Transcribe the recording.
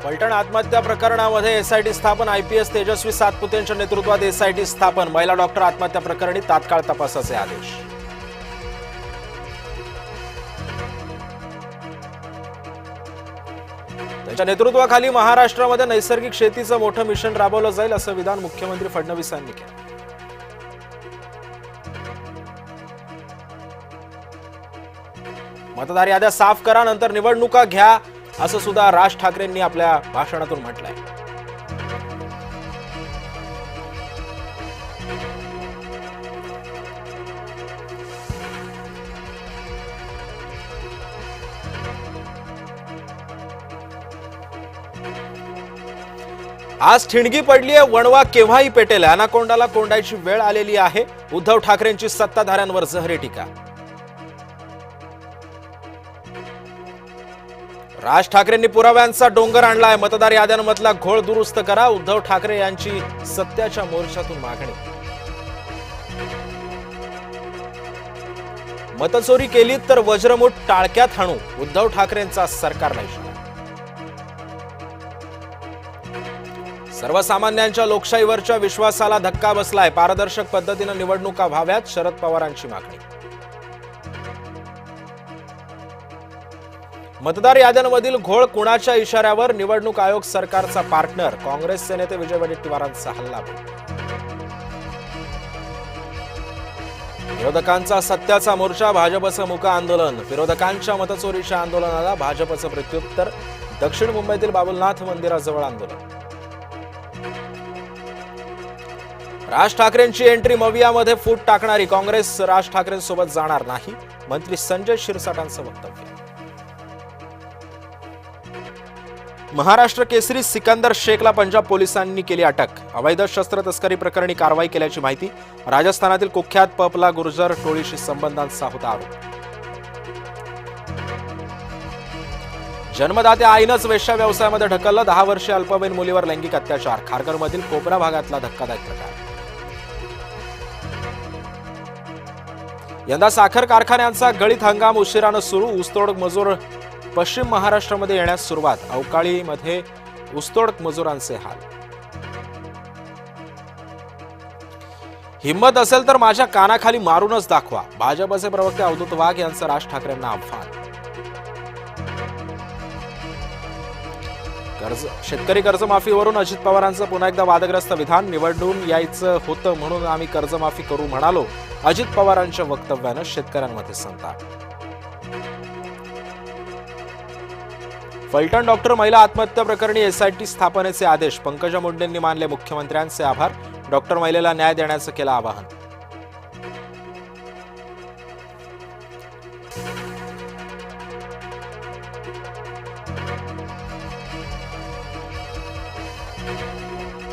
फलटण आत्महत्या प्रकरणामध्ये एसआयटी स्थापन, आयपीएस तेजस्वी सातपुतेंच्या नेतृत्वात एसआयटी स्थापन, महिला डॉक्टर आत्महत्या प्रकरणी तात्काळ तपासाचे आदेश. त्यांच्या नेतृत्वाखाली महाराष्ट्रामध्ये नैसर्गिक शेतीचं मोठं मिशन राबवलं जाईल असं विधान मुख्यमंत्री फडणवीस यांनी केलं. मतदार याद्या साफ करा, नंतर निवडणुका घ्या असं सुद्धा राज ठाकरेंनी आपल्या भाषणातून म्हटलंय. आज ठिणगी पडलीये, वणवा केव्हाही पेटेल, अनाकोंडाला कोंडायची वेळ आलेली आहे. उद्धव ठाकरेंची सत्ताधाऱ्यांवर जहरी टीका. राज ठाकरेंनी पुराव्यांचा डोंगर आणलाय, मतदार याद्यांमधला घोळ दुरुस्त करा, उद्धव ठाकरे यांची सत्याच्या मोर्चातून मागणी. मतचोरी केली तर वज्रमुठ टाळक्यात हाणू, उद्धव ठाकरेंचा सरकारला इशारा. सर्वसामान्यांच्या लोकशाहीवरच्या विश्वासाला धक्का बसलाय, पारदर्शक पद्धतीने निवडणुका व्हाव्यात, शरद पवारांची मागणी. मतदार याद्यांमधील घोळ कुणाच्या इशाऱ्यावर, निवडणूक आयोग सरकारचा पार्टनर, काँग्रेसचे नेते विजय वडेट्टीवारांचा हल्लाबोल. विरोधकांचा सत्याचा मोर्चा, भाजपचं मुका आंदोलन, विरोधकांच्या मतचोरीच्या आंदोलनाला भाजपचं प्रत्युत्तर, दक्षिण मुंबईतील बाबुलनाथ मंदिराजवळ आंदोलन. राज ठाकरेंची एंट्री, मवियामध्ये फूट टाकणारी काँग्रेस राज ठाकरेंसोबत जाणार नाही, मंत्री संजय शिरसाटांचं वक्तव्य. महाराष्ट्र केसरी सिकंदर शेखला पंजाब पोलिसांनी केली अटक, अवैध शस्त्र तस्करी प्रकरणी कारवाई केल्याची माहिती. राजस्थानातील कुख्यात पपला गुर्जर टोळीशी संबंधांचा होता आरोप. जन्मदात्या आईनंच वेश्या व्यवसायामध्ये ढकललं, 10 वर्षीय अल्पवयीन मुलीवर लैंगिक अत्याचार, खारघरमधील कोपरा भागातला धक्कादायक प्रकार. यंदा साखर कारखान्यांचा गळीत हंगाम उशिरानं सुरू, ऊसतोड मजूर पश्चिम महाराष्ट्रामध्ये येण्यास सुरुवात, अवकाळीमध्ये ऊसतोड मजुरांचे हाल. हिम्मत असेल तर माझ्या कानाखाली मारूनच दाखवा, भाजपचे प्रवक्ते अवधूत वाघ यांचं राज ठाकरेंना आव्हान. शेतकरी कर्जमाफीवरून अजित पवारांचं पुन्हा एकदा वादग्रस्त विधान, निवडून यायचं होतं म्हणून आम्ही कर्जमाफी करू म्हणालो, अजित पवारांच्या वक्तव्यानं शेतकऱ्यांमध्ये संताप. फलटण डॉक्टर महिला आत्महत्या प्रकरणी एसआयटी स्थापनेचे आदेश, पंकजा मुंडेंनी मानले मुख्यमंत्र्यांचे आभार, डॉक्टर महिलेला न्याय देण्याचं केलं आवाहन.